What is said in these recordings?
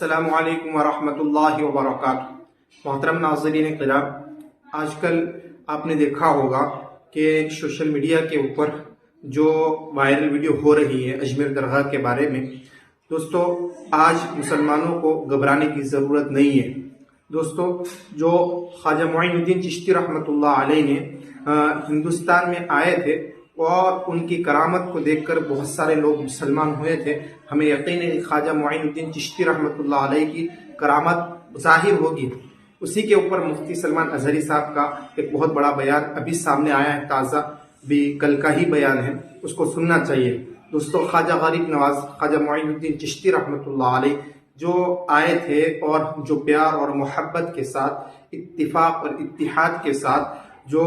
السلام علیکم ورحمۃ اللہ وبرکاتہ۔ محترم ناظرین کرام، آج کل آپ نے دیکھا ہوگا کہ سوشل میڈیا کے اوپر جو وائرل ویڈیو ہو رہی ہے اجمیر درگاہ کے بارے میں، دوستو آج مسلمانوں کو گھبرانے کی ضرورت نہیں ہے۔ دوستو جو خواجہ معین الدین چشتی رحمۃ اللہ علیہ نے ہندوستان میں آئے تھے اور ان کی کرامت کو دیکھ کر بہت سارے لوگ مسلمان ہوئے تھے، ہمیں یقین ہے کہ خواجہ معین الدین چشتی رحمۃ اللہ علیہ کی کرامت ظاہر ہوگی۔ اسی کے اوپر مفتی سلمان اظہری صاحب کا ایک بہت بڑا بیان ابھی سامنے آیا ہے، تازہ بھی کل کا ہی بیان ہے، اس کو سننا چاہیے۔ دوستو خواجہ غریب نواز خواجہ معین الدین چشتی رحمۃ اللہ علیہ جو آئے تھے اور جو پیار اور محبت کے ساتھ، اتفاق اور اتحاد کے ساتھ جو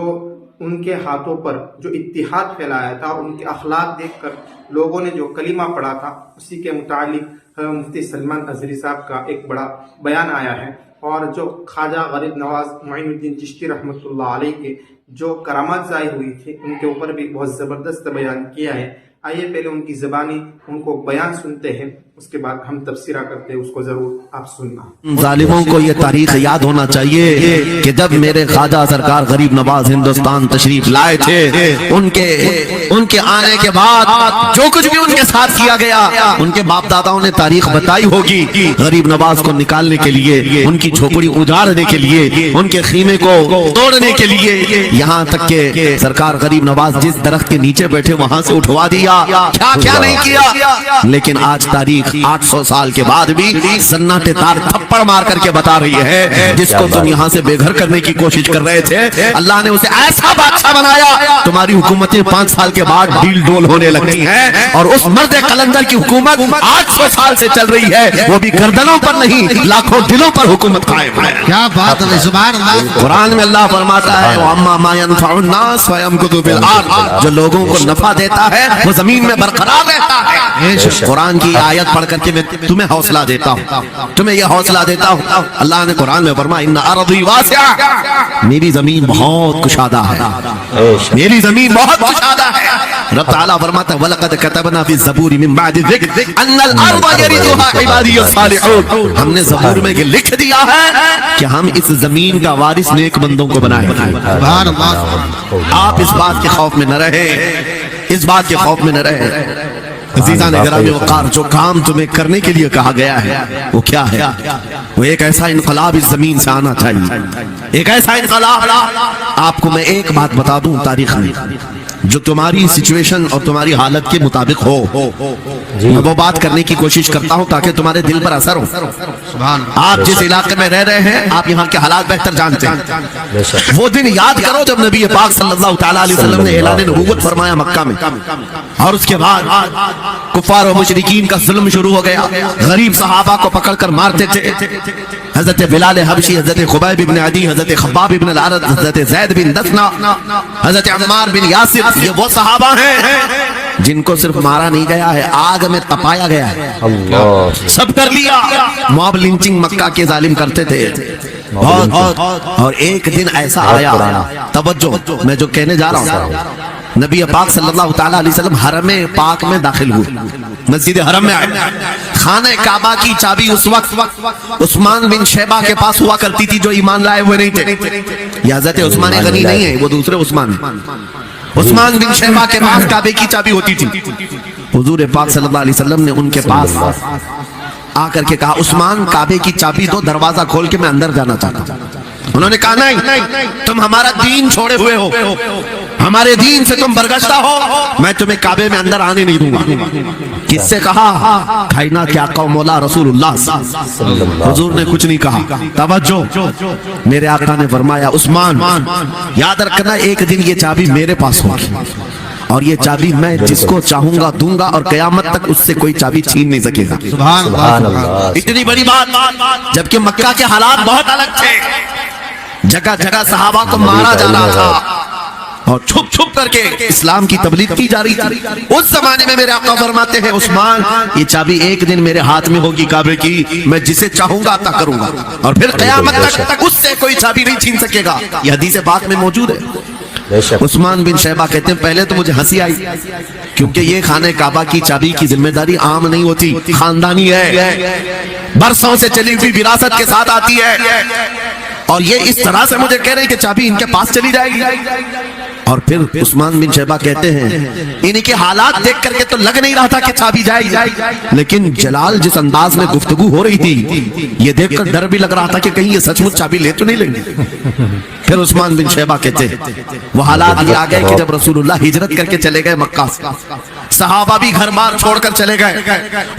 ان کے ہاتھوں پر جو اتحاد پھیلایا تھا، ان کے اخلاق دیکھ کر لوگوں نے جو کلمہ پڑھا تھا، اسی کے متعلق مفتی سلمان اظہری صاحب کا ایک بڑا بیان آیا ہے۔ اور جو خواجہ غریب نواز معین الدین چشتی رحمۃ اللہ علیہ کے جو کرامات ظاہر ہوئی تھی، ان کے اوپر بھی بہت زبردست بیان کیا ہے۔ آئیے پہلے ان کی زبانی ان کو بیان سنتے ہیں، اس کے بعد ہم تفسیرہ کرتے ہیں، اس کو ضرور آپ سننا۔ ظالموں کو یہ تاریخ یاد ہونا چاہیے کہ جب میرے خواجہ سرکار غریب نواز ہندوستان تشریف لائے تھے، ان کے آنے کے بعد جو کچھ بھی ان کے ساتھ کیا گیا، ان کے باپ داداؤں نے تاریخ بتائی ہوگی۔ غریب نواز کو نکالنے کے لیے، ان کی جھوپڑی اجاڑنے کے لیے، ان کے خیمے کو توڑنے کے لیے، یہاں تک کہ سرکار غریب نواز جس درخت کے نیچے بیٹھے وہاں سے اٹھوا دیا، کیا نہیں کیا۔ لیکن آج تاریخ 800 سال کے بعد بھی سناٹے دار تھپڑ مار کر کے بتا رہی ہے، جس کو تم یہاں سے بے گھر کرنے کی کوشش کر رہے تھے، اللہ نے اسے ایسا بادشاہ بنایا۔ تمہاری حکومتیں 5 سال کے بعد ڈیل ڈول ہونے لگتی ہیں، اور اس مرد قلندر کی حکومت 800 سال سے چل رہی ہے، وہ بھی گردنوں پر نہیں لاکھوں دلوں پر حکومت قائم ہے۔ کیا بات ہے، سبحان اللہ۔ قرآن میں اللہ فرماتا ہے وَأَمَّا مَا يَنْفَعُ النَّاسَ فَيَمْكُثُ فِي الْأَرْضِ، جو لوگوں کو نفع دیتا ہے وہ زمین میں برقرار رہتا ہے۔ قرآن کی آیت پڑھ کر کے میں تمہیں حوصلہ دیتا ہوں، تمہیں یہ حوصلہ دیتا ہوں۔ اللہ نے قرآن میں فرمایا اِنَّ أَرْضِي وَاسِعَةٌ، میری زمین بہت کشادہ ہے، میری زمین بہت کشادہ ہے۔ رب تعالیٰ فرماتا ہے وَلَقَدْ كَتَبْنَا فِي الزَّبُورِ مِن بَعْدِ الذِّكْرِ أَنَّ الْأَرْضَ يَرِثُهَا عِبَادِيَ الصَّالِحُونَ، ہم نے زبور میں یہ لکھ دیا ہے کہ ہم اس زمین کا وارث نیک بندوں کو بنائیں گے۔ سبحان اللہ۔ آپ اس بات کے خوف میں نہ رہے، اس بات کے خوف میں نہ رہے۔ عزیزان گرامی وقار، جو کام تمہیں کرنے کے لیے کہا گیا ہے وہ کیا ہے؟ وہ ایک ایسا انقلاب اس زمین سے آنا چاہیے، ایک ایسا انقلاب۔ آپ کو میں ایک بات بتا دوں، تاریخ میں جو تمہاری سچویشن اور تمہاری حالت کے مطابق ہو، میں وہ بات کرنے کی کوشش کرتا ہوں تاکہ تمہارے دل پر اثر ہو۔ آپ جس علاقے میں رہ رہے ہیں، آپ یہاں کے حالات بہتر جانتے ہیں۔ وہ دن یاد کرو جب نبی پاک صلی اللہ تعالیٰ علیہ وسلم نے اعلان نبوت فرمایا مکہ میں، اور اس کے بعد کفار و مشرکین کا ظلم شروع ہو گیا، غریب صحابہ کو پکڑ کر مارتے تھے۔ حضرت بلال حبشی، حضرت خبیب بن عدی، حضرت خباب بن الارد، حضرت زید بن دثنہ، حضرت عمار بن یاسر، یہ وہ صحابہ ہیں جن کو صرف مارا نہیں گیا ہے، آگ میں تپایا گیا ہے، سب کر لیا۔ موب لنچنگ مکہ کے ظالم کرتے تھے، اور ایک دن ایسا آیا، توجہ میں جو کہنے جا رہا ہوں، نبی پاک صلی اللہ تعالیٰ علیہ وسلم حرم پاک میں داخل ہوئے، مسجد حرم میں آئے۔ خانہ کعبہ کی چابی اس وقت عثمان بن شیبہ کے پاس ہوا کرتی تھی، جو ایمان لائے ہوئے نہیں تھے۔ یہ حضرت عثمان غنی نہیں ہے، وہ دوسرے عثمان ہیں۔ عثمان بن شیبہ کے پاس کعبے کی چابی ہوتی تھی۔ حضور پاک صلی اللہ علیہ وسلم نے ان کے پاس آ کر کے کہا عثمان کعبے کی چابی دو، دروازہ کھول کے میں اندر جانا چاہتا ہوں۔ انہوں نے کہا نہیں، تم ہمارا دین چھوڑے ہوئے ہو، ہمارے دین سے تم برگشتہ ہو، میں تمہیں کعبے میں اندر آنے نہیں دوں گا۔ کس سے کہا؟ کائنات کے آقا و مولا رسول اللہ۔ حضور نے کچھ نہیں کہا۔ توجہ، میرے آقا نے فرمایا عثمان یاد رکھنا، ایک دن یہ چابی میرے پاس ہوگی، اور یہ چابی میں جس کو چاہوں گا دوں گا، اور قیامت تک اس سے کوئی چابی چھین نہیں سکے گا۔ سبحان اللہ۔ اتنی بڑی بات، جبکہ مکہ کے حالات بہت الگ تھے، جگہ جگہ صحابہ کو مارا جا رہا تھا، اور چھپ چھپ کر کے اسلام کی تبلیغ کی جا رہی تھی۔ اس زمانے میں میرے آقا فرماتے ہیں عثمان یہ چابی ایک دن میرے ہاتھ میں ہوگی کعبے کی، میں جسے چاہوں گا عطا کروں گا، اور پھر قیامت تک اس سے کوئی چابی نہیں چھین سکے گا۔ یہ حدیث پاک میں موجود ہے۔ بے شک۔ عثمان بن شیبہ کہتے ہیں پہلے تو مجھے ہنسی آئی، کیونکہ یہ خانہ کعبہ کی چابی کی ذمہ داری عام نہیں ہوتی، خاندانی ہے، برسوں سے چلی ہوئی وراثت کے ساتھ آتی ہے، اور یہ اس طرح سے مجھے کہہ رہے ہیں کہ چابی ان کے پاس چلی جائے گی۔ اور پھر عثمان بن شیبہ کہتے ہیں ان کے حالات دیکھ کر کے تو لگ نہیں رہا تھا کہ چابی جائے گی، لیکن جلال جس انداز میں گفتگو ہو رہی تھی یہ دیکھ کر ڈر بھی لگ رہا تھا کہ کہیں یہ سچ مچ چابی لے تو نہیں لیں گے۔ پھر عثمان بن شیبہ کہتے ہیں وہ حالات یہ آ گئے کہ جب رسول اللہ ہجرت کر کے چلے گئے مکہ سے، صحابہ بھی گھر بار چھوڑ کر چلے گئے،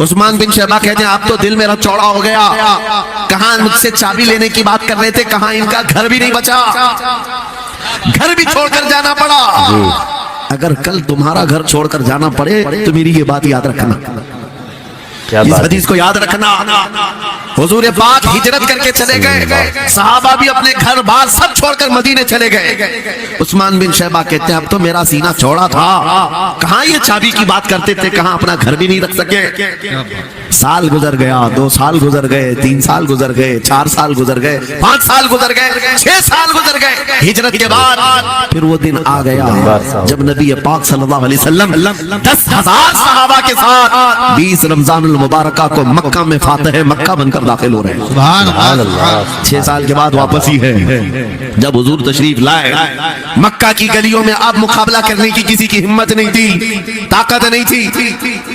عثمان بن شیبہ کہتے ہیں اب تو دل میرا چوڑا ہو گیا، کہاں مجھ سے چابی لینے کی بات کر رہے تھے، کہاں ان کا گھر بھی نہیں بچا، گھر بھی چھوڑ کر جانا پڑا۔ اگر کل تمہارا گھر چھوڑ کر جانا پڑے تو میری یہ بات یاد رکھنا، اس حدیث کو یاد رکھنا۔ حضور پاک ہجرت کر کے چلے گئے، صحابہ بھی اپنے گھر بار سب چھوڑ کر مدینے چلے گئے۔ عثمان بن شیبہ کہتے ہیں اب تو میرا سینہ چوڑا تھا، کہاں یہ چابی کی بات کرتے تھے، کہاں اپنا گھر بھی نہیں رکھ سکے۔ سال گزر گیا، 2 سال گزر گئے، 3 سال گزر گئے، 4 سال گزر گئے، 5 سال گزر گئے، 6 سال گزر گئے ہجرت کے بعد۔ پھر وہ دن آ گیا جب نبی پاک صلی اللہ علیہ وسلم 10,000 صحابہ کے ساتھ 20 رمضان المبارکہ کو مکہ میں فاتح مکہ بن کر داخل ہو رہے ہیں۔ سبحان اللہ۔ 6 سال کے بعد واپسی ہے، جب حضور تشریف لائے مکہ کی گلیوں میں اب مقابلہ کرنے کی کسی کی ہمت نہیں تھی، طاقت نہیں تھی۔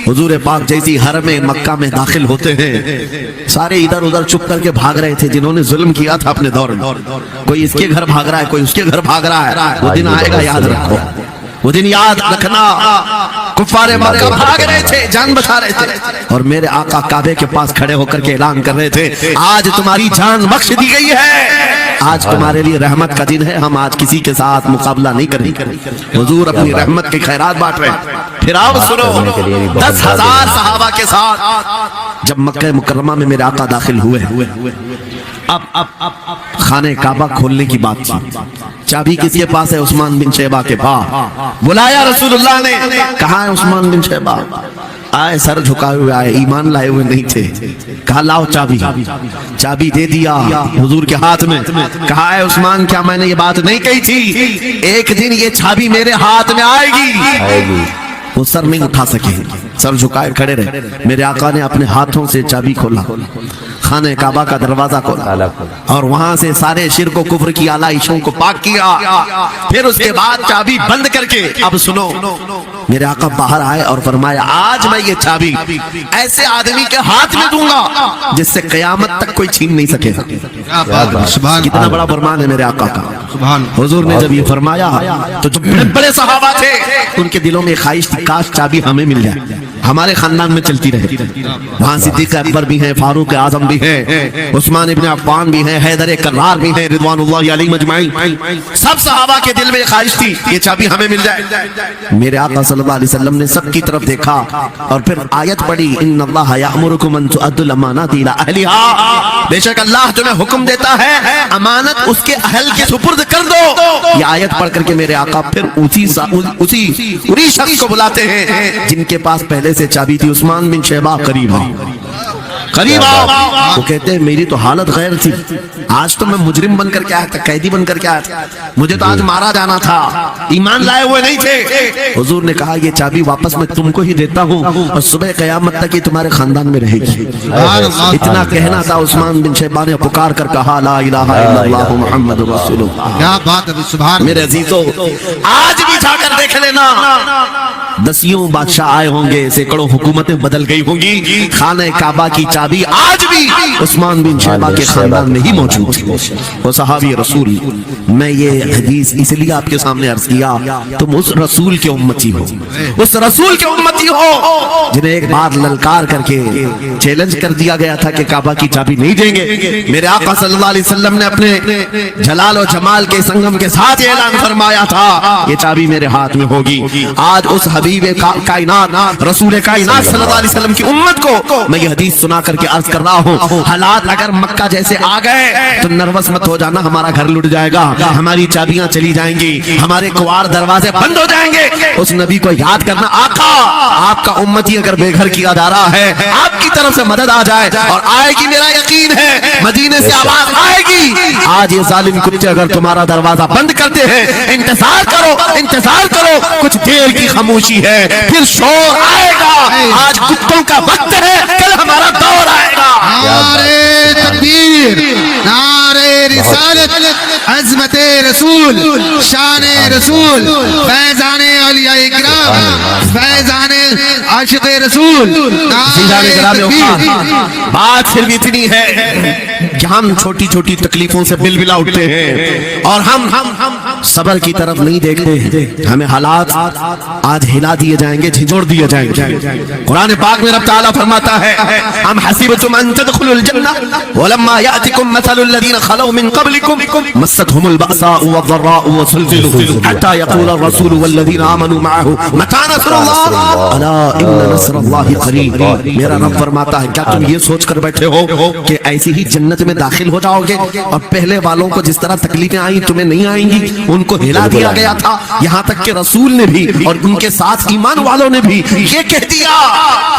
حضور پاک جیسی حرم مکہ میں داخل ہوتے ہیں سارے ادھر ادھر چپ کر کے بھاگ رہے تھے جنہوں نے ظلم کیا تھا اپنے دور میں، کوئی اس کے گھر بھاگ رہا ہے، کوئی اس کے گھر بھاگ رہا ہے۔ وہ دن آئے گا، یاد رکھو، وہ دن یاد رکھنا، کفار مکہ بھاگ رہے تھے، جان بچا رہے تھے، اور میرے آقا کعبے کے پاس کھڑے ہو کر کے اعلان کر رہے تھے آج تمہاری جان بخش دی گئی ہے، آج تمہارے لیے رحمت کا دن ہے، ہم آج کسی کے ساتھ مقابلہ نہیں کریں گے۔ حضور اپنی رحمت کے خیرات بانٹ رہے ہیں۔ پھر آپ سنو 10,000 صحابہ کے ساتھ جب مکہ مکرمہ میں میرے آقا داخل ہوئے، اب خانہ کعبہ کھولنے کی بات تھی، چابی کس کے پاس ہے؟ عثمان بن شیبہ کے پاس۔ بلایا رسول اللہ نے، کہاں ہے عثمان بن شیبہ؟ آئے سر جھکائے ہوئے آئے، ایمان لائے ہوئے نہیں تھے، کہا لاؤ چابی، چابی دے دیا حضور کے ہاتھ میں، کہا ہے عثمان کیا میں نے یہ بات نہیں کہی تھی ایک دن یہ چابی میرے ہاتھ میں آئے گی؟ وہ سر نہیں اٹھا سکے، سر جھکائے کھڑے رہے۔ میرے آقا نے اپنے ہاتھوں سے چابی کھولا، خانہ کعبہ کا دروازہ کھولا، اور وہاں سے سارے شرک و کفر کی آلائشوں کو پاک کیا۔ پھر اس کے بعد چابی بند کر کے اب سنو میرے آقا باہر آئے اور فرمایا آج میں یہ چابی ایسے آدمی کے ہاتھ میں دوں گا جس سے قیامت تک کوئی چھین نہیں سکے گا۔ کتنا بڑا فرمان ہے میرے آقا کا۔ حضور نے جب یہ فرمایا تو جو بڑے بڑے صحابہ تھے ان کے دلوں میں خواہش تھی کاش چابی ہمیں مل جائے، ہمارے خاندان میں چلتی رہے۔ وہاں صدیق اکبر بھی ہیں، فاروق اعظم بھی ہیں، عثمان ابن عفان بھی ہیں، حیدر کرار بھی ہیں، رضوان اللہ علیہ مجمعین۔ سب صحابہ کے دل میں خواہش تھی یہ چابی ہمیں مل جائے۔ میرے آقا صلی اللہ علیہ وسلم نے سب کی طرف دیکھا اور پھر آیت پڑھی ان اللہ یأمرکم ان تؤدوا الامانات الی اہلھا، بے شک اللہ تمہیں حکم دیتا ہے امانت اس کے اہل کے سپرد کر دو۔ یہ آیت پڑھ کر کے میرے آقا پھر اسی شخص کو بلاتے ہیں جن کے پاس پہلے سے چابی تھی، عثمان بن شیبہ قریب وہ کہتے ہیں میری تو حالت غیر تھی، آج تو میں مجرم بن کر کے آیا تھا، قیدی بن کر کے آیا تھا، مجھے تو آج مارا جانا تھا، ایمان لائے ہوئے نہیں تھے۔ حضور نے کہا یہ چابی واپس میں تم کو ہی دیتا ہوں اور صبح قیامت تک یہ تمہارے خاندان میں رہے گی۔ اتنا کہنا تھا، عثمان بن شیبہ نے پکار کر کہا لا الہ الا اللہ محمد رسول اللہ۔ کیا بات ہے سبحان میرے عزیزو آج بھی جا کر دیکھ لینا، دسیوں بادشاہ آئے ہوں گے، سینکڑوں حکومتیں بدل گئی ہوں گی، خانہ کعبہ کی چابی آج بھی عثمان بن شیبہ کے خاندان میں ہی موجود ہے۔ وہ صحابی رسول، میں یہ حدیث اس لیے آپ کے سامنے عرض کیا تم اس رسول کے امتی ہو، اس رسول کے امتی ہو جنہیں ایک بار للکار کر کے چیلنج کر دیا گیا تھا کہ کعبہ کی چابی نہیں دیں گے۔ میرے آقا صلی اللہ علیہ وسلم نے اپنے جلال و جمال کے سنگم کے ساتھ اعلان فرمایا تھا یہ چابی میرے ہاتھ میں ہوگی۔ آج اس हबीब कायनात रसूल कायनात सल्लल्लाहु अलैहि वसल्लम की उम्मत को मैं ये हदीस सुना करके अर्ज कर रहा हूँ, हालात अगर मक्का जैसे आ गए तो नर्वस मत हो जाना, हमारा घर लुट जाएगा, हमारी चाबियां चली जाएंगी, हमारे कुआर दरवाजे बंद हो जाएंगे। उस नबी को याद करना, आका आपका उम्मती अगर बेघर किया जा रहा है, आपकी तरफ से मदद आ जाए और आएगी, मेरा यकीन है मदीने से आवाज आएगी। आज ये जालिम कुत्ते अगर तुम्हारा दरवाजा बंद करते हैं, इंतजार करो, इंतजार करो, कुछ देर की खामोशी है, फिर शोर आएगा। आज कुत्तों का वक्त है, कल हमारा दौर आएगा। नारे तकबीर, नारे रिसालत, अज़मते रसूल, शाने रसूल, फैज़ाने औलिया इकराम, फैज़ाने आशिक़े रसूल। नारे तकबीर। बात सिर्फ इतनी है कि हम छोटी छोटी तकलीफों से बिलबिला उठते हैं और हम सबर की तरफ नहीं देखते। हमें हालात आज हिला दिए जाएंगे, झिझोड़ दिए जाएंगे। कुरान पाक में रब ताला फरमाता है, हम हसीबतुम अन तदखुलुल जन्नह वलम्मा यातिकुम मसलुल लदीन खलौ मिन क़ब्लिकुम मस्सतहुमुल बअसाउ वज़र्राउ वज़ुलज़िलू हत्ता यक़ूल रसूल वल्लज़ीन आमनू मअहू मता नस्रुल्लाह अला इन्न नस्रल्लाहि क़रीब। मेरा रब फरमाता है, क्या तुम ये सोचकर बैठे हो कि ऐसी ही जन्नत में दाखिल हो जाओगे और पहले वालों को जिस तरह तकलीफें आई तुम्हें नहीं आएंगी? उनको हिला दिया गया था, यहाँ तक कि रसूल ने भी और उनके साथ ईमान वालों ने भी ये कह दिया,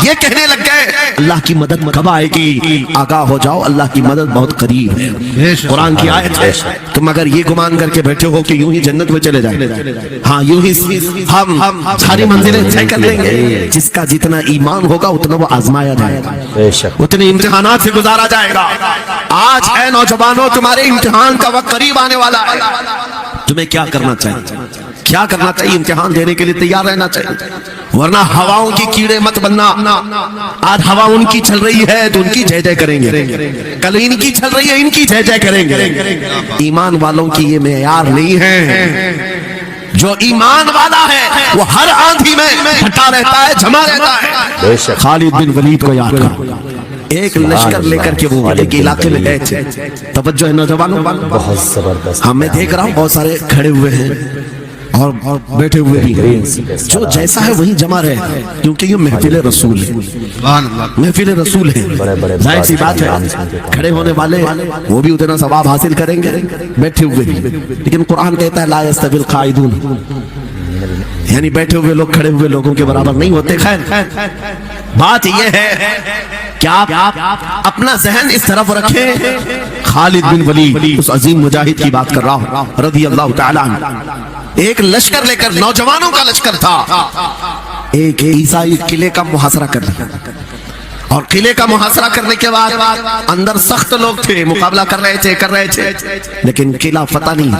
ये कहने लग गए अल्लाह की मदद कब आएगी? आगाह हो जाओ, अल्लाह की मदद बहुत करीब है। कुरान की आयत है। तुम अगर ये गुमान करके बैठे हो कि यूं ही जन्नत में चले जाए, हाँ यूं ही हम सारी मंजिलें तय कर लेंगे। जिसका जितना ईमान होगा उतना वो आजमाया जाएगा, उतने इम्तिहानात से गुजारा जाएगा। आज है नौजवानों, तुम्हारे इम्तिहान का वक्त करीब आने वाला है। तुम्हें क्या करना चाहिए? क्या करना चाहिए? इम्तिहान देने के लिए तैयार रहना चाहिए, वरना हवाओं की कीड़े मत बनना। आज हवा उनकी चल रही है तो उनकी जय जय करेंगे, कल इनकी चल रही है इनकी जय जय करेंगे। ईमान वालों की ये मेयार नहीं है। जो ईमान वाला है वो हर आंधी में फटा रहता है, जमा रहता है। खालिद बिन वलीद को याद करो, एक लश्कर लेकर के वो एक इलाके में गए थे। तवज्जो है नौजवानों, बहुत जबरदस्त। हाँ मैं देख रहा हूँ बहुत सारे खड़े हुए हैं और बैठे हुए भी हैं, जो जैसा है वही जमा रहे हैं, क्योंकि ये महफिल रसूल है, महफिल रसूल है। जाहिर सी बात है खड़े होने वाले वो भी उतना सवाब हासिल करेंगे, बैठे हुए भी। लेकिन कुरान कहता है ला यस्तविल काइदून, यानी बैठे हुए लोग खड़े हुए लोगों के बराबर नहीं होते। खैर बात यह है कि आप अपना जहन इस तरफ रखें। खालिद बिन वलीद, उस अजीम मुजाहिद की बात कर रहा हूं रज़ी अल्लाह ताला अन्हु, एक लश्कर लेकर, नौजवानों का लश्कर था, एक ईसाई किले का मुहासरा कर लिया और किले का मुहासरा करने के बाद अंदर सख्त लोग थे, मुकाबला कर रहे थे, लेकिन किला फतह नहीं।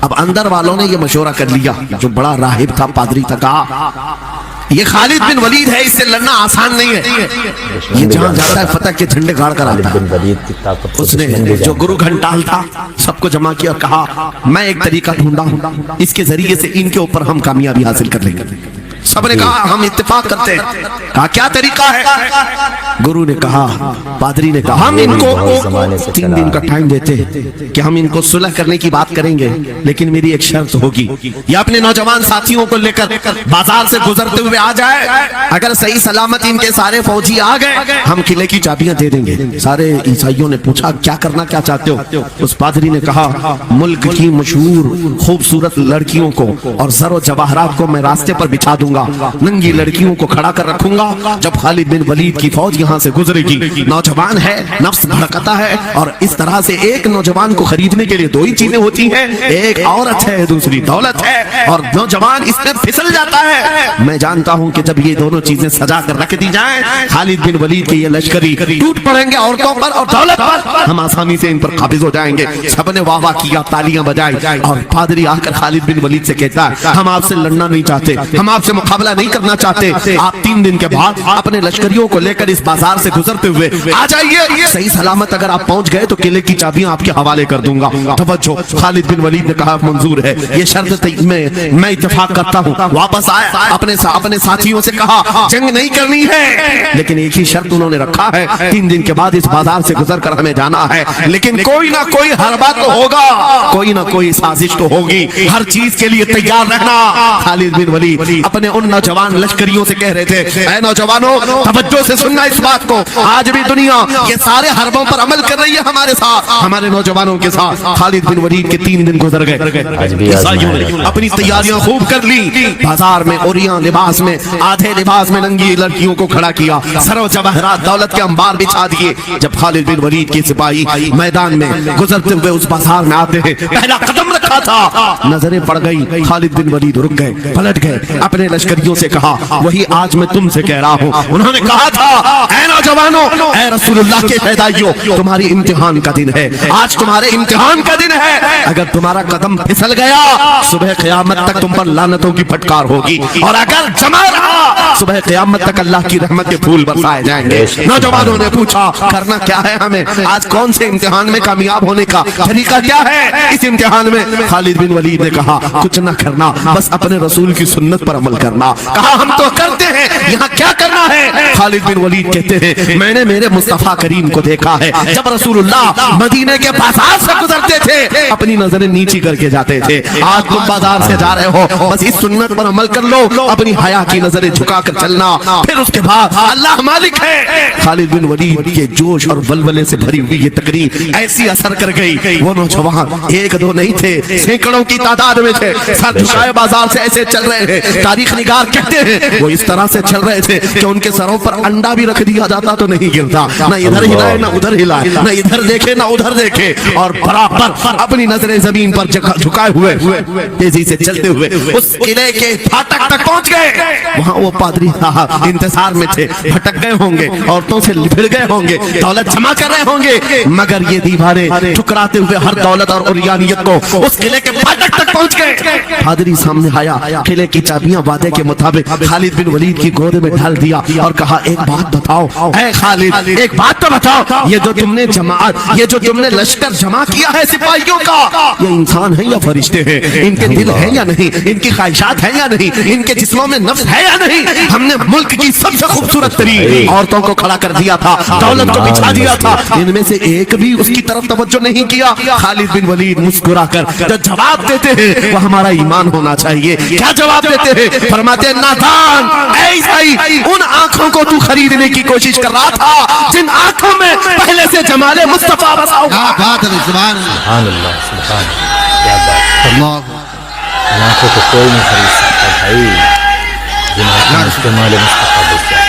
अब अंदर वालों ने ये मशवरा कर लिया, जो बड़ा राहिब था, पादरी था, कहा ये खालिद बिन वलीद है, इससे लड़ना आसान नहीं है, ये जहां जाता है फतह के झंडे गाड़ कर आता है। उसने जो गुरु घंटाल था सबको जमा किया और कहा मैं एक तरीका ढूंढा हूं, इसके जरिए से इनके ऊपर हम कामयाबी हासिल कर लेंगे। सबने कहा हम इत्तेफाक करते हैं। कहा क्या तरीका है? गुरु ने कहा, पादरी ने कहा हम इनको 3 दिन का टाइम देते हैं कि हम इनको सुलह करने की बात करेंगे, लेकिन मेरी एक शर्त होगी, ये अपने नौजवान साथियों को लेकर बाजार से गुजरते हुए आ जाए, अगर सही सलामत इनके सारे फौजी आ गए हम किले की चाबियां दे देंगे। सारे ईसाइयों ने पूछा क्या करना, क्या चाहते हो? उस पादरी ने कहा मुल्क की मशहूर खूबसूरत लड़कियों को और ज़रो जवाहरात को मैं रास्ते पर बिछा दूंगा, नंगी लड़कियों को खड़ा कर रखूंगा। जब खालिद बिन वलीद की फौज यहाँ से गुजरेगी, नौजवान है, नफ्स भड़कता है, और इस तरह से एक नौजवान को खरीदने के लिए 2 ही चीजें होती हैं, एक औरत है, दूसरी दौलत है, और नौजवान इसमें फिसल जाता है। मैं जानता हूं कि जब ये दोनों चीजें सजा कर रख दी जाएं, खालिद बिन वलीद के ये लश्करी टूट पड़ेंगे औरतों पर और दौलत पर, हम आसानी से इन पर काबिज हो जाएंगे। सबने वाह वाह किया, तालियां बजाई, और पादरी आकर खालिद बिन वलीद से कहता है हम आपसे लड़ना नहीं चाहते, हम आपसे मुकाबला नहीं करना चाहते, आप 3 दिन के बाद अपने लश्करियों को लेकर इस बाजार से गुजरते हुए आ जाइए, सही सलामत अगर आप पहुंच गए तो किले की चाबियां आपके हवाले कर दूंगा। तवज्जो, खालिद बिन वलीद ने कहा मंजूर है, ये शर्त मैं इत्तेफाक करता हूं। वापस आए, अपने साथियों से कहा जंग नहीं करनी है, लेकिन एक ही शर्त उन्होंने रखा है, 3 दिन के बाद इस बाजार से गुजर कर हमें जाना है, लेकिन कोई ना कोई हरबा तो होगा, कोई ना कोई साजिश तो होगी, हर चीज के लिए तैयार रहना। खालिद बिन वलीद अपने अपने उन नौजवान लश्करियों से कह रहे थे, ऐ नौजवानों तवज्जो से सुनना इस बात को, आज भी दुनिया ये सारे हरबों पर अमल कर रही है हमारे साथ, हमारे नौजवानों के साथ। खालिद बिन वलीद के 3 दिन गुजर गए, ईसाइयों ने अपनी तैयारियां खूब कर ली, बाजार में ओरियां लिबास में, आधे लिबास में नंगी लड़कियों को खड़ा किया, सरो जवाहरात दौलत के अंबार बिछा दिए। जब खालिद बिन वलीद के सिपाही मैदान में गुजरते हुए उस बाजार में आते हैं, पहला कदम रखा था, नजरें पड़ गई, खालिद बिन वलीद रुक गए, पलट गए, अपने लश्करियों से कहा, वही आज मैं तुमसे कह रहा हूं। उन्होंने कहा था, ऐ नौजवानों, ऐ रसूलुल्लाह के फैदाइयों, तुम्हारी इम्तिहान का दिन है, आज तुम्हारे इम्तिहान का दिन है। अगर तुम्हारा कदम फिसल गया, सुबह क़यामत तक तुम पर लानतों की फटकार होगी, और अगर जमा रहा, सुबह क़यामत तक अल्लाह की रहमत के फूल बरसाए जाएंगे। नौजवानों ने पूछा, करना क्या है हमें, आज कौन से इम्तिहान में कामयाब होने का तरीका क्या है इस इम्तिहान में? खालिद बिन वलीद ने कहा, कुछ न करना, बस अपने रसूल की सुन्नत पर अमल करना। कहा, हम तो करते हैं, यहाँ क्या करना है? खालिद बिन वलीद कहते हैं, मैंने मेरे मुस्तफा करीम को देखा है, जब रसूलुल्लाह मदीने के बाजार से गुजरते थे, अपनी नजरें नीची करके जाते थे। आज तुम बाजार से जा रहे हो, बस इस सुन्नत पर अमल कर लो, अपनी हया की नजरें झुकाकर चलना, फिर उसके बाद अल्लाह मालिक है। खालिद बिन वलीद के जोश और बलबले से भरी हुई ये तकरीर ऐसी असर कर गई, वो नौजवान एक दो नहीं थे, सैकड़ों की तादाद में थे, सर झुकाए बाजार से ऐसे चल रहे हैं। तारीख निगार कहते हैं वो इस तरह से चल रहे थे कि उनके सरों पर अंडा भी रख दिया जाता तो नहीं गिरता, ना इधर हिलाए ना उधर हिलाए, ना इधर देखे ना उधर देखे, और बराबर अपनी नजरें जमीन पर झुकाए हुए तेजी से चलते हुए उस किले के फाटक तक पहुंच गए। वहां वो पादरी साहब इंतजार में थे, भटक गए होंगे, औरतों से लिपट गए होंगे, दौलत जमा कर रहे होंगे, मगर ये दीवारें ठुकराते हुए हर दौलत और उरियानियत को उस किले के फाटक तक पहुंच गए। पादरी सामने आया, किले की चाबियां वादे के मुताबिक खालिद बिन वलीद की गोद में ढाल दिया और कहा, एक बात बताओ ऐ खालिद, एक बात तो बताओ, ये जो तुमने जमात, ये जो तुमने लश्कर जमा किया है सिपाहियों का, ये इंसान है या फरिश्ते हैं, इनके दिल है या नहीं, इनकी ख्वाहिशात है या नहीं, इनके जिस्मों में नफ्स है या नहीं? हमने मुल्क की सबसे खूबसूरत तरीन औरतों को खड़ा कर दिया था, दौलत को बिछा दिया था, इनमें से एक भी उसकी तरफ तवज्जो नहीं किया। खालिद बिन वलीद मुस्कुराकर जो जवाब देते हैं वो हमारा ईमान होना चाहिए। क्या जवाब देते हैं? फरमाते, नादान, ऐसा ही उन आंखों को तू खरीदने की कोशिश कर रहा था जिन आंखों में पहले से जमाले मुस्तफा बसा हुआ। क्या बात है, सुभान अल्लाह, सुभान अल्लाह, क्या बात। अल्लाह। आंखों को कोई नहीं खरीद सकता भाई, जिन आंखों में इस्तेमाल मुस्तफा बसा।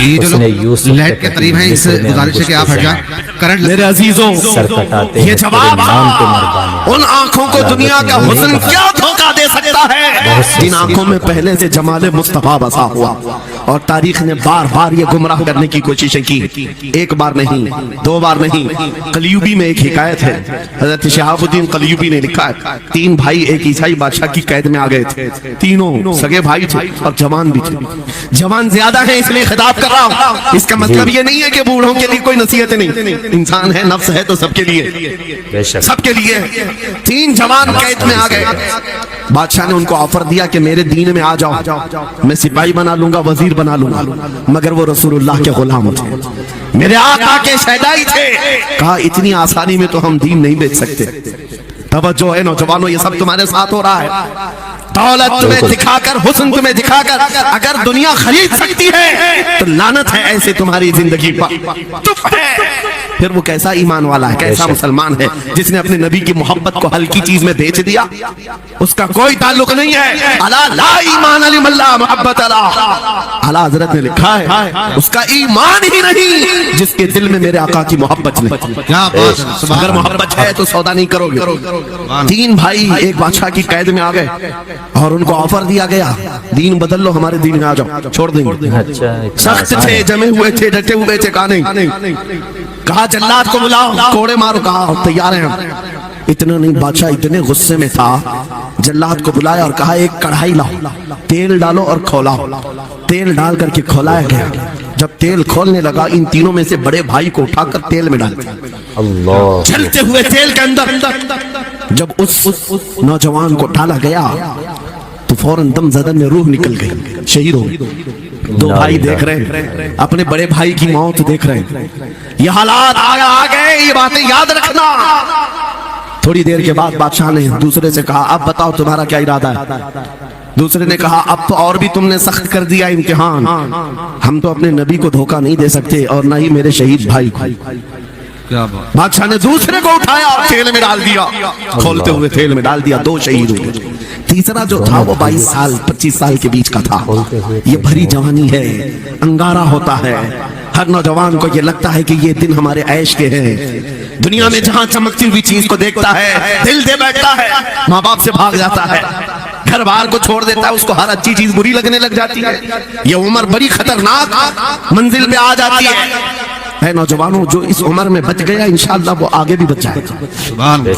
ये जो लोग लाइट के करीब हैं, इस गुजारिश है कि आप हट जाएं। करंट मेरे अजीजों, सर कटाते ये जवाब नाम पे मर्दाने, उन आंखों को दुनिया का हुस्न क्या धोखा दे सकता है जिन आंखों में पहले से जमाले मुस्तफा बसा हुआ। और तारीख ने बार बार ये गुमराह करने की कोशिशें की, एक बार नहीं, 2 बार नहीं। कलयुबी में एक हिकायत है, हजरत शहाबुद्दीन कलयुबी ने लिखा है, 3 भाई एक ईसाई बादशाह की कैद में आ गए थे, तीनों सगे भाई थे और जवान भी थे। जवान ज्यादा है इसलिए खिताब कर रहा हूं, इसका मतलब ये नहीं है कि बूढ़ों के लिए कोई नसीहत नहीं, इंसान है, नफ्स है, तो सबके लिए, सबके लिए। 3 जवान कैद में आ गए, बादशाह ने उनको ऑफर दिया कि मेरे दीन में आ जाओ, मैं सिपाही बना लूंगा, वजीर बना लूंगा, मगर वो रसूलुल्लाह के गुलाम थे, मेरे आका के शहदाई थे। कहा, इतनी आसानी में तो हम दीन नहीं बेच सकते। तवज्जो है नौजवानों, ये सब तुम्हारे साथ हो रहा है। दौलत तुम्हें दिखाकर, हुस्न तुम्हें दिखाकर अगर दुनिया खरीद सकती है तो लानत है ऐसे तुम्हारी जिंदगी पर। फिर वो कैसा ईमान वाला है, कैसा मुसलमान है जिसने अपने नबी की मोहब्बत को हल्की चीज में बेच दिया? उसका कोई ताल्लुक नहीं है। अला ला ईमान अली मल्ला मोहब्बत अला, आला हजरत ने लिखा है, उसका ईमान ही नहीं जिसके दिल में मेरे आका की मोहब्बत नहीं। क्या बात है, अगर मोहब्बत है तो सौदा नहीं करोगे। 3 भाई एक बादशाह की कैद में आ गए और उनको ऑफर दिया गया, दीन बदल लो, हमारे दीन में आ जाओ, छोड़ देंगे। अच्छा, सख्त थे, जमे हुए थे, डटे हुए थे, कहा नहीं। कहा जल्लाद को बुलाओ, कोड़े मारो, कहा तैयार हैं हम। इतना नहीं, बादशाह इतने गुस्से में था, जल्लाद को बुलाया और कहा, एक कढ़ाई लाओ, तेल डालो और खौलाओ। तेल डाल करके खौलाया गया। जब तेल खोलने लगा, इन तीनों में से बड़े भाई को उठाकर तेल में डाल दिया, अल्लाह, चलते हुए तेल के अंदर। जब उस नौजवान को डाला गया तो फौरन दम ज़दन में रूह निकल गई, शहीद हो गए। दो भाई देख रहे हैं, अपने बड़े भाई की मौत देख रहे हैं, ये हालात आ गए, ये बातें याद रखना। थोड़ी देर के बाद बादशाह ने दूसरे से कहा, अब बताओ तुम्हारा क्या इरादा है। दूसरे ने कहा, अब तो और भी तुमने सख्त कर दिया इम्तिहान, हम तो अपने नबी को धोखा नहीं दे सकते और ना ही मेरे शहीद भाई को। बादशाह ने दूसरे को उठाया और तेल में डाल दिया, खोलते हुए तेल में डाल दिया, दो शहीद हुए। तीसरा जो था वो 22 साल 25 साल के बीच का था। ये भरी जवानी है, अंगारा होता है, हर नौजवान को ये लगता है कि ये दिन हमारे ऐश के हैं। दुनिया में जहां चमकती हुई चीज को देखता है दिल दे बैठता है, माँ बाप से भाग जाता है, घर बार को छोड़ देता है, उसको हर अच्छी चीज बुरी लगने लग जाती है। ये उम्र बड़ी खतरनाक मंजिल पे आ जाती है नौजवानों, जो इस उम्र में बच गया इंशाअल्लाह वो आगे भी बच जाएगा,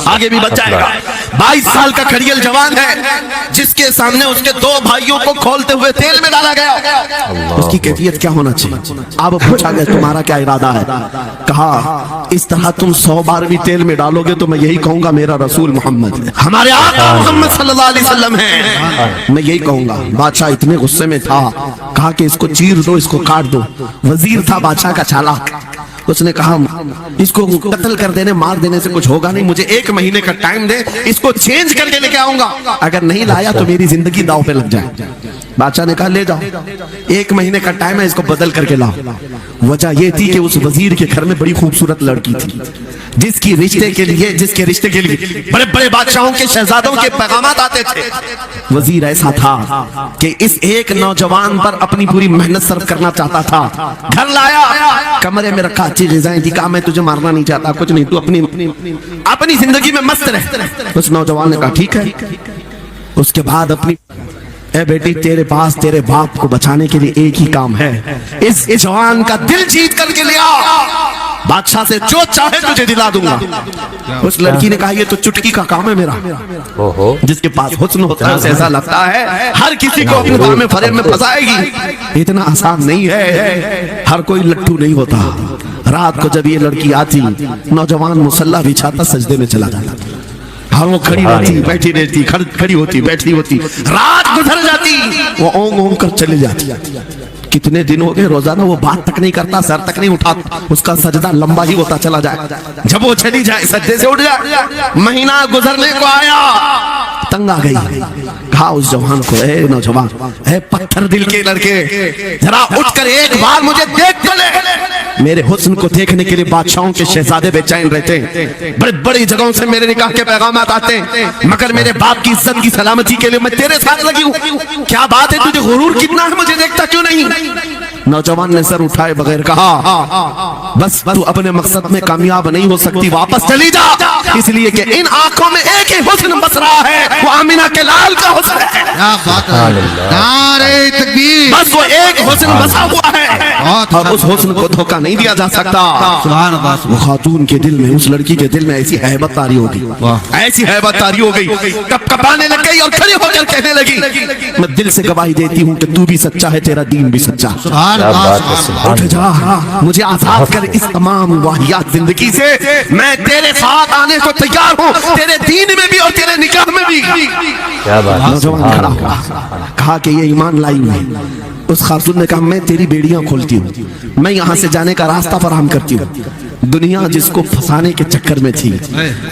आगे भी बच जाएगा। 22 साल का खड़ियल जवान है जिसके सामने उसके दो भाइयों को खोलते हुए तेल में डाला गया, उसकी कैफियत क्या होना चाहिए। अब पूछा गया तुम्हारा क्या इरादा है, कहा इस तरह तुम 100 बार भी तेल में डालोगे तो मैं यही कहूंगा मेरा रसूल मोहम्मद, हमारे आका मोहम्मद सल्लल्लाहु अलैहि वसल्लम है, मैं यही कहूंगा। बादशाह इतने गुस्से में था, कहा कि इसको चीर दो, इसको काट दो। वजीर था बादशाह का चालाक, उसने कहा इसको कत्ल कर देने मार देने से कुछ होगा नहीं, मुझे 1 महीने का टाइम दे, इसको चेंज करके लेके आऊंगा, अगर नहीं लाया तो मेरी जिंदगी दांव पे लग जाए। बादशाह ने कहा ले जाओ, 1 महीने का टाइम है, इसको बदल करके लाओ। वजह यह थी कि उस वजीर के घर में बड़ी खूबसूरत लड़की थी, जिसके रिश्ते के लिए बड़े बड़े बादशाहों के शहजादों के पैगामात आते थे। वजीर ऐसा था कि इस एक नौजवान पर अपनी पूरी मेहनत सर्व करना चाहता था। घर लाया, कमरे में रखा, अच्छी ग़िज़ाएं दी, कहा मैं तुझे मारना नहीं चाहता, कुछ नहीं, तू अपनी जिंदगी में मस्त रह। उस नौजवान ने कहा ठीक है। उसके बाद अपनी ए बेटी तेरे पास तेरे बाप को बचाने के लिए एक ही काम है, इस जवान का दिल जीत करके ले आ, बादशाह से जो चाहे तुझे दिला दूंगा। उस लड़की ने कहा ये तो चुटकी का काम है मेरा। जिसके पास हुस्न होता है ऐसा लगता है हर किसी को अपने बाल में फरेब में फंसाएगी। इतना आसान नहीं है, हर कोई लट्टू नहीं होता। रात को जब ये लड़की आती, नौजवान मुसल्ला बिछाता सजदे में चला जाता, हर वो खड़ी रहती बैठी रहती, खड़ी होती बैठी होती, रात गुजर जाती, वो ओंग ओंग कर चले जाती। कितने दिन हो गए रोजाना वो बात तक नहीं करता, सर तक नहीं उठाता, उसका सजदा लंबा ही होता चला जाए। जब वो चली जाए सजदे से उठ जाए, महीना गुजरने को आया, तंग आ गई, कहा उस जवान को, ए नौजवान, ए पत्थर दिल के लड़के, जरा उठकर एक बार मुझे देख तो ले। मेरे हुस्न को देखने के लिए बादशाहों के शहजादे बेचैन रहते हैं, बड़ी बड़ी जगहों से मेरे निकाह के पैगामात आते हैं, मगर मेरे बाप की इज्जत की सलामती के लिए मैं तेरे साथ लगी हूँ। क्या बात है, तुझे गुरूर कितना है, मुझे देखता क्यों नहीं। नौजवान ने सर उठाए बगैर कहा बस तू अपने मकसद में कामयाब नहीं हो सकती, वापस चली जा, इसलिए कि इन आंखों में एक ही हुस्न बस रहा है, वो आमिना के लाल का हुस्न है। क्या बात है, नारे तकबीर, बस वो एक हुस्न बसा हुआ है और उस हुस्न को धोखा नहीं दिया जा सकता। सुभान अल्लाह। वो खातून के दिल में, उस लड़की के दिल में ऐसी हैबत तारी हो गई, ऐसी हैबत तारी हो गई, कपकपाने लग गई और खड़ी होकर कहने लगी मैं दिल से गवाही देती हूँ कि तू भी सच्चा है, तेरा दीन भी सच्चा। उठ जा, मुझे आजाद कर इस तमाम वाहियात जिंदगी से, मैं तेरे साथ आने को तैयार हूँ, तेरे दीन में भी और तेरे निकाह में भी। नौजवान खड़ा हुआ, कहा कि ये ईमान लाई हुई। उस खातून ने कहा मैं तेरी बेड़ियां खोलती हूँ, मैं यहाँ से जाने का रास्ता फराहम करती हूँ। दुनिया जिसको फंसाने के चक्कर में थी,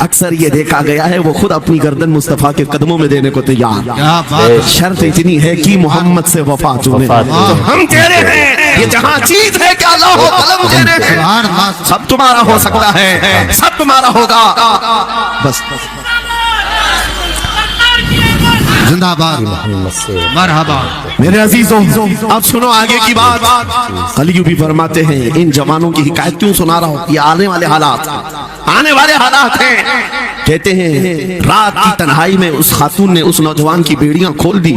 अक्सर ये देखा गया है वो खुद अपनी गर्दन मुस्तफा के कदमों में देने को तैयार। शर्त इतनी है कि मोहम्मद से वफा तूने, हम तेरे हैं, ये जहाँ चीज है क्या अल्लाह हो कलम तेरे हैं, सब तुम्हारा हो सकता है, सब तुम्हारा होगा। बस जिंदाबाद, मरहबा। मेरे अजीजों, अब सुनो आगे की बात। कलियू भी फरमाते हैं इन जवानों की हिकायत क्यों सुना रहा हूं, ये आने वाले हालात हैं। कहते हैं रात की तन्हाई में उस खातून ने उस नौजवान की बेड़ियां खोल दी,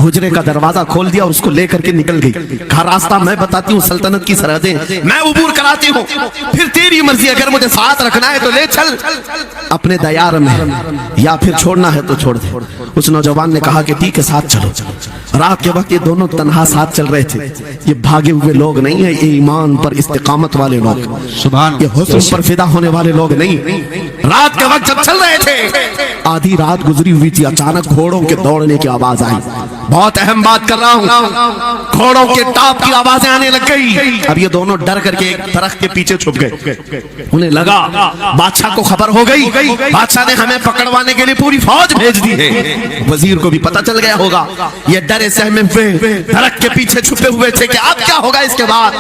हुजरे का दरवाजा खोल दिया और उसको लेकर के निकल गई। कहा रास्ता मैं बताती हूँ, सल्तनत की सरहदें मैं उबूर कराती हूँ, फिर तेरी मर्जी, अगर मुझे साथ रखना है तो ले चल अपने दयार में, या फिर छोड़ना है तो छोड़ दे। उस नौजवान ने कहा कि ठीक है साथ चलो। रात के वक्त ये दोनों तन्हा साथ चल रहे थे। ये भागे हुए लोग नहीं है, ये ईमान पर इस्तिकामत वाले लोग, ये हुस्न पर फिदा होने वाले लोग नहीं। रात के वक्त जब चल रहे थे, आधी रात गुजरी हुई थी, अचानक घोड़ों के दौड़ने की आवाज आई। बहुत अहम बात कर रहा हूँ। घोड़ों के टाप की आवाजें आने लग गई। अब ये दोनों डर करके एक दरख्त के पीछे छुप गए। उन्हें लगा बादशाह को खबर हो गई, बादशाह ने हमें पकड़वाने के लिए पूरी फौज भेज दी है। वजीर को भी पता चल गया होगा। ये डरे सहमे हुए दरख्त के पीछे छुपे हुए थे कि अब क्या होगा इसके बाद।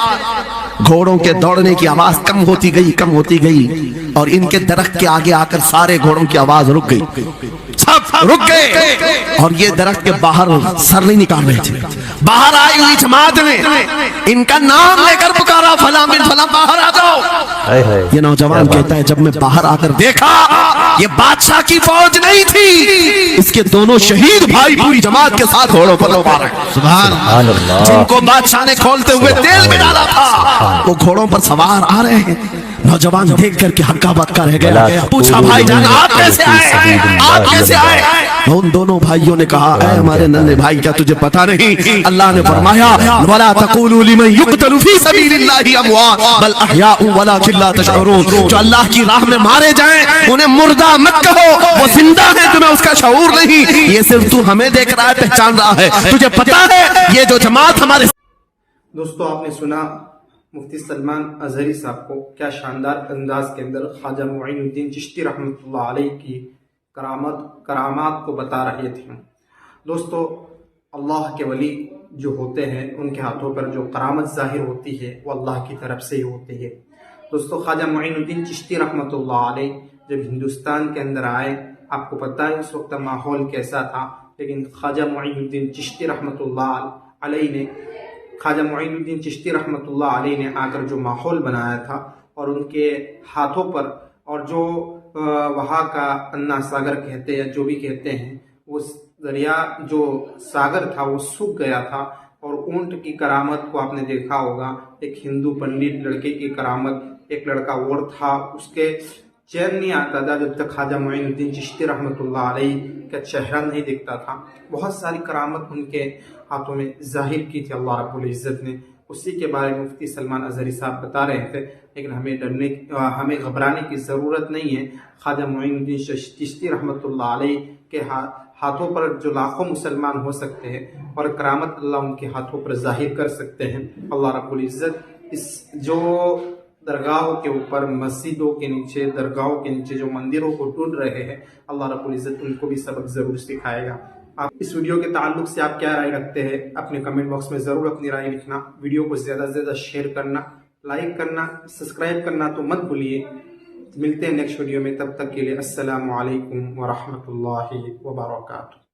घोड़ों के दौड़ने की आवाज कम होती गई, कम होती गई, और इनके दरख्त के आगे आकर सारे घोड़ों की आवाज रुक गई, सब रुक गए। और ये दरख्त के बाहर सर नहीं निकाल रहे थे। बाहर आई हुई जमात ने इनका नाम लेकर पुकारा, फला बिन फला बाहर आ जाओ। ये नौजवान कहता है जब मैं बाहर आकर देखा ये बादशाह की फौज नहीं थी, इसके दोनों शहीद भाई पूरी जमात के साथ घोड़ों पर सवार हैं। सुभान अल्लाह। जिनको बादशाह ने खोलते हुए तेल में डाला था वो घोड़ों पर सवार आ रहे हैं। नौजवान देख करके हक्का बक्का रह गया। पूछा भाईजान आप कैसे आए, आप कैसे आए? उन दोनों भाइयों ने कहा ऐ हमारे नन्हे भाई क्या तुझे पता नहीं अल्लाह ने फरमाया वला तक़ूलू लिमन युक़तलु फी सबीलिल्लाहि अमवात बल अहयाउ वलाकिन ला तशऊरून। जो अल्लाह की राह में मारे जाएं उन्हें मुर्दा मत कहो, वो जिंदा है, तुम्हें उसका शऊर नहीं। ये सिर्फ तू हमें देख रहा है, पहचान रहा है, तुझे पता है ये जो जमात हमारे। दोस्तों आपने सुना मुफ्ती सलमान अजहरी साहब को क्या शानदार अंदाज के अंदर ख्वाजा मुईनुद्दीन चिश्ती रहमतुल्लाह अलैह की करामात को बता रहे थे। दोस्तों अल्लाह के वली जो होते हैं उनके हाथों पर जो करामत जाहिर होती है वो अल्लाह की तरफ से ही होती है। दोस्तों ख्वाजा मुईनुद्दीन चिश्ती रहमतुल्लाह अलैह जब हिंदुस्तान के अंदर आए, आपको पता है उस वक्त माहौल कैसा था, लेकिन ख्वाजा मुईनुद्दीन चिश्ती रहमतुल्लाह अलैह ने आकर जो माहौल बनाया था और उनके हाथों पर, और जो वहाँ का अन्ना सागर कहते हैं, जो भी कहते हैं, वो दरिया जो सागर था वो सूख गया था। और ऊंट की करामत को आपने देखा होगा, एक हिंदू पंडित लड़के की करामत, एक लड़का और था, उसके चैन नहीं आता था जब तक ख्वाजा मुईनुद्दीन चिश्ती रहमतुल्लाह अलैह का चेहरा नहीं दिखता था। बहुत सारी करामत उनके हाथों में जाहिर की थी अल्लाह रब्बुल इज्जत ने। उसी के बारे में मुफ्ती सलमान अजहरी साहब बता रहे थे। लेकिन हमें घबराने की ज़रूरत नहीं है। ख्वाजा मुईनुद्दीन चिश्ती रहमतुल्लाह अलैह के हाथों पर जो लाखों मुसलमान हो सकते हैं और करामत अल्लाह उनके हाथों पर जाहिर कर सकते हैं। अल्लाह रब्बुल इज्जत इस जो दरगाहों के ऊपर, मस्जिदों के नीचे, दरगाहों के नीचे जो मंदिरों को ढूंढ रहे हैं, अल्लाह रब्बुल इज्जत उनको भी सबक जरूर सिखाएगा। आप इस वीडियो के ताल्लुक से आप क्या राय रखते हैं अपने कमेंट बॉक्स में जरूर अपनी राय लिखना। वीडियो को ज्यादा से ज्यादा शेयर करना, लाइक करना, सब्सक्राइब करना तो मत भूलिए। मिलते हैं नेक्स्ट वीडियो में, तब तक के लिए अस्सलामु अलैकुम व रहमतुल्लाहि व बरकातुहू।